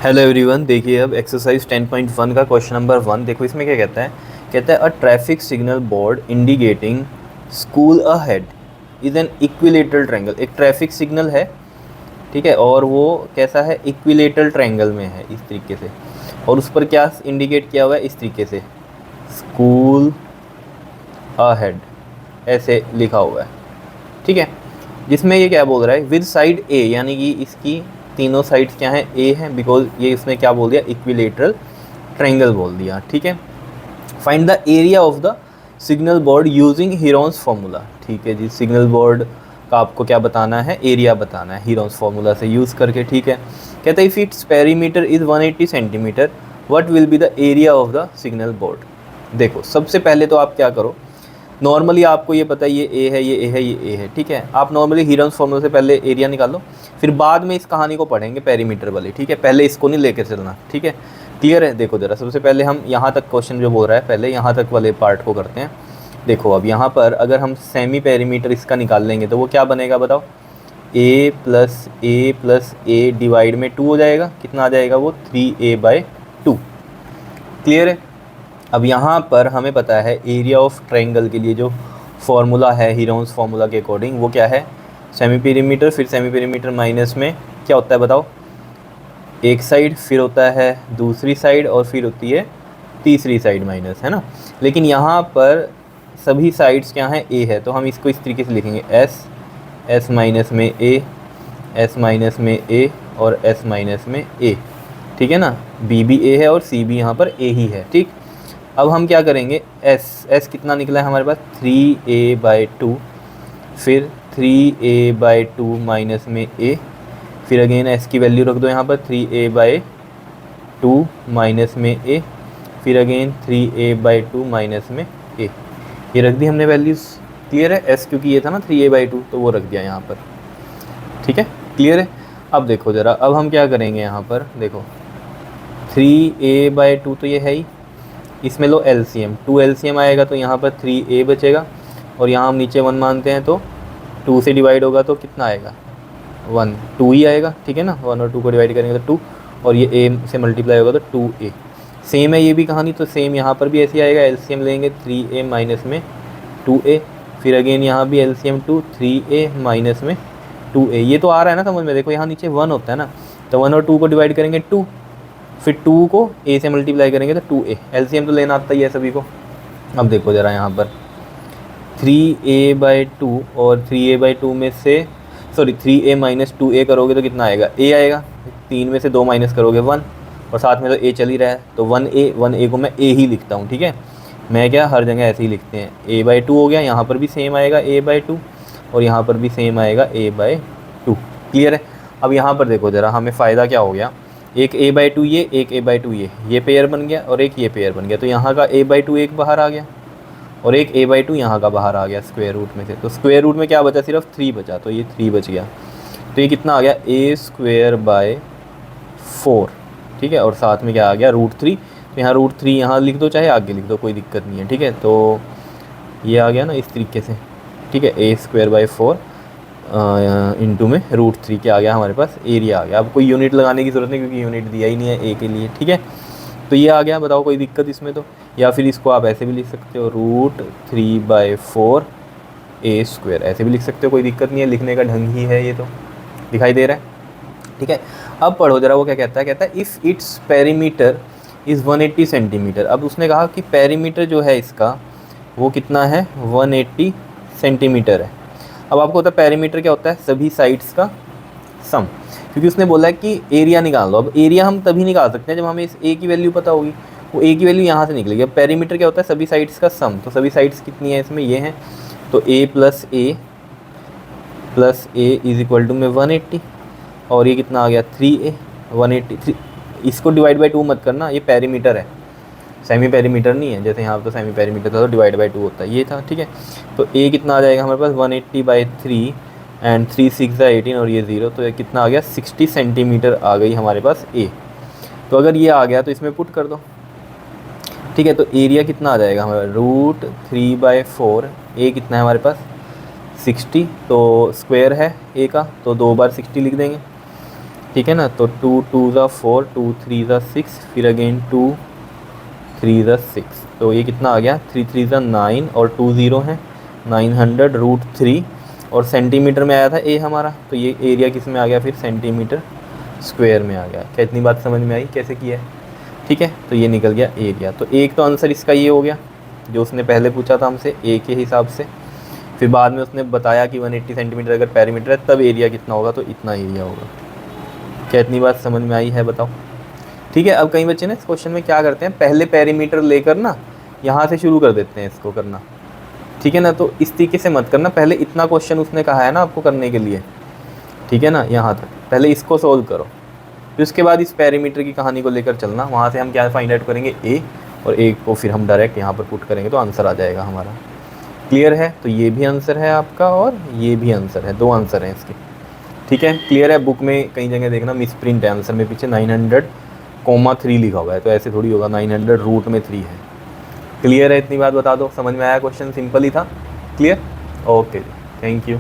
Hello everyone, देखिए अब exercise 10.1 का क्वेश्चन नंबर 1 देखो। इसमें क्या कहता है a traffic signal board indicating school ahead is an equilateral triangle. एक ट्रैफिक सिग्नल है, ठीक है, और वो कैसा है, इक्विलेटरल ट्रायंगल में है इस तरीके से, और उस पर क्या इंडिकेट किया हुआ है इस तरीके से, स्कूल अहेड ऐसे लिखा हुआ है, ठीक है। जिसमें ये क्या बोल रहा है, विद साइड ए, यानी कि इसकी तीनों साइड्स क्या हैं, ए हैं, बिकॉज ये इसने क्या बोल दिया, इक्विलेटरल ट्रायंगल बोल दिया, ठीक है। Find the area of the signal board using Heron's formula, ठीक है जी। सिग्नल बोर्ड का आपको क्या बताना है, एरिया बताना है हीरोन्स फार्मूला से यूज़ करके, ठीक है। कहता है if its perimeter is 180 centimetre what will be the area of the signal board. देखो सबसे पहले तो आप क्या करो, नॉर्मली आपको ये पता है ये ए है, ये ए है, ये ए है, ठीक है। आप नॉर्मली हीरोन्स फार्मूला से पहले एरिया निकालो, फिर बाद में इस कहानी को पढ़ेंगे पेरीमीटर वाली, ठीक है। पहले इसको नहीं लेकर चलना, ठीक है। क्लियर है। देखो ज़रा, सबसे पहले हम यहाँ तक क्वेश्चन जो बोल रहा है पहले यहाँ तक वाले पार्ट को करते हैं। देखो अब यहाँ पर अगर हम सेमी पेरीमीटर इसका निकाल लेंगे तो वो क्या बनेगा बताओ, ए प्लस ए डिवाइड में 2 हो जाएगा, कितना आ जाएगा वो 3a/2। क्लियर है। अब यहाँ पर हमें पता है एरिया ऑफ ट्रायंगल के लिए जो फॉर्मूला है हीरोन्स फार्मूला के अकॉर्डिंग, वो क्या है, सेमी पेरीमीटर, फिर सेमी पेरीमीटर माइनस में क्या होता है बताओ, एक साइड, फिर होता है दूसरी साइड, और फिर होती है तीसरी साइड माइनस, है ना। लेकिन यहाँ पर सभी साइड्स क्या हैं, ए है, तो हम इसको इस तरीके से लिखेंगे एस माइनस में ए और एस माइनस में ए, ठीक है ना। बी भी ए है और सी भी यहाँ पर ए ही है, ठीक। अब हम क्या करेंगे, एस कितना निकला है हमारे पास 3a/2, फिर 3a/2 माइनस में ए, फिर अगेन एस की वैल्यू रख दो यहाँ पर 3a/2 माइनस में ए, फिर अगेन 3a/2 माइनस में ए, ये रख दी हमने वैल्यूज़। क्लियर है। एस क्योंकि ये था ना 3a/2 तो वो रख दिया यहाँ पर, ठीक है। क्लियर है। अब देखो ज़रा, अब हम क्या करेंगे यहाँ पर, देखो 3a/2 तो ये है ही, इसमें लो एलसीएम, 2 एलसीएम आएगा तो यहाँ पर 3a बचेगा, और यहाँ हम नीचे 1 मानते हैं तो 2 से डिवाइड होगा तो कितना आएगा 1, 2 ही आएगा, ठीक है ना। 1 और 2 को डिवाइड करेंगे तो 2, और ये a से मल्टीप्लाई होगा तो 2a। सेम है ये भी कहानी, तो सेम यहाँ पर भी ऐसे ही आएगा, एलसीएम लेंगे 3a माइनस में 2a, फिर अगेन यहाँ भी एलसीएम 3a माइनस में 2a। ये तो आ रहा है ना समझ में। देखो यहाँ नीचे 1 होता है ना, तो 1 और 2 को डिवाइड करेंगे 2, फिर 2 को a से मल्टीप्लाई करेंगे तो 2a, एलसीएम तो लेना आता ही है सभी को। अब देखो ज़रा यहाँ पर 3a/2 और 3a/2 में से सॉरी 3a माइनस 2a करोगे तो कितना आएगा, a आएगा, 3 में से 2 माइनस करोगे 1, और साथ में तो a चल ही रहा है तो 1a को मैं a ही लिखता हूँ, ठीक है। मैं क्या हर जगह ऐसे ही लिखते हैं, a/2 हो गया, यहाँ पर भी सेम आएगा a/2, और यहाँ पर भी सेम आएगा a/2। क्लियर है। अब यहाँ पर देखो ज़रा, हमें फ़ायदा क्या हो गया, एक a/2 ये, एक a/2 ये पेयर बन गया, और एक ये पेयर बन गया, तो यहाँ का a/2 एक बाहर आ गया, और एक a/2 यहाँ का बाहर आ गया स्क्वायर रूट में से, तो स्क्वायर रूट में क्या बचा, सिर्फ 3 बचा, तो ये 3 बच गया, तो ये कितना आ गया a²/4, ठीक है। और साथ में क्या आ गया √3, तो यहाँ √3 यहाँ लिख दो, चाहे आगे लिख दो, कोई दिक्कत नहीं है, ठीक है। तो ये आ गया ना इस तरीके से, ठीक है, a²/4 इंटू में √3 के आ गया हमारे पास एरिया आ गया। अब कोई यूनिट लगाने की ज़रूरत नहीं क्योंकि यूनिट दिया ही नहीं है ए के लिए, ठीक है। तो ये आ गया, बताओ कोई दिक्कत इसमें तो, या फिर इसको आप ऐसे भी लिख सकते हो √3/4 a², ऐसे भी लिख सकते हो, कोई दिक्कत नहीं है, लिखने का ढंग ही है ये, तो दिखाई दे रहा है, ठीक है। अब पढ़ो जरा, वो क्या कहता है if its perimeter is 180 centimetre. अब उसने कहा कि पेरीमीटर जो है इसका वो कितना है, 180 सेंटीमीटर है। अब आपको होता है पेरीमीटर क्या होता है, सभी साइड्स का सम, क्योंकि उसने बोला है कि एरिया निकाल लो। अब एरिया हम तभी निकाल सकते हैं जब हमें इस ए की वैल्यू पता होगी, वो ए की वैल्यू यहाँ से निकलेगी। अब पेरीमीटर क्या होता है, सभी साइड्स का सम, तो सभी साइड्स कितनी है इसमें, ये हैं, तो a plus a is equal to में 180, और ये कितना आ गया 3a, 183। इसको डिवाइड बाई 2 मत करना, ये पेरीमीटर है, सेमी पेरीमीटर नहीं है, जैसे यहाँ तो सेमी पेरीमीटर था तो डिवाइड बाई 2 होता है, ये था, ठीक है। तो a कितना आ जाएगा हमारे पास 180/3 एंड 3 6 18, और ये 0, तो ये कितना आ गया 60 सेंटीमीटर आ गई हमारे पास a। तो अगर ये आ गया तो इसमें पुट कर दो, ठीक है। तो एरिया कितना आ जाएगा हमारा √3/4, a कितना है हमारे पास 60, तो स्क्वायर है a का, तो 2 बार 60 लिख देंगे, ठीक है ना। तो 2 2 ज़ा 4, 2 3 ज़ा 6, फिर अगेन 2 3 ज़ा 6, तो ये कितना आ गया, 3 3 ज़ा 9 और 2 ज़ीरो है, 900√3, और सेंटीमीटर में आया था ए हमारा, तो ये एरिया किस में आ गया फिर, सेंटीमीटर स्क्वायर में आ गया। क्या इतनी बात समझ में आई कैसे किया है? ठीक है, तो ये निकल गया एरिया। तो एक तो आंसर इसका ये हो गया जो उसने पहले पूछा था हमसे ए के हिसाब से, फिर बाद में उसने बताया कि 180 सेंटीमीटर अगर पेरीमीटर है तब एरिया कितना होगा, तो इतना एरिया होगा। क्या इतनी बात समझ में आई है बताओ? ठीक है, अब कई बच्चे ना इस क्वेश्चन में क्या करते हैं, पहले पेरीमीटर लेकर ना यहाँ से शुरू कर देते हैं इसको करना। ठीक है ना, तो इस तरीके से मत करना, पहले इतना क्वेश्चन उसने कहा है ना आपको करने के लिए, ठीक है ना, यहाँ तक पहले इसको सोल्व करो, फिर उसके बाद इस पेरीमीटर की कहानी को लेकर चलना। वहाँ से हम क्या फाइंड आउट करेंगे, ए, और ए को फिर हम डायरेक्ट यहाँ पर पुट करेंगे तो आंसर आ जाएगा हमारा। क्लियर है? तो ये भी आंसर है आपका और ये भी आंसर है, 2 आंसर हैं इसके। ठीक है, क्लियर है? बुक में कई जगह देखना मिस प्रिंट है आंसर में, पीछे 900,3 लिखा हुआ है, तो ऐसे थोड़ी होगा, 900√3 है। क्लियर है? इतनी बात बता दो, समझ में आया? क्वेश्चन सिंपल ही था। क्लियर? Okay, thank you.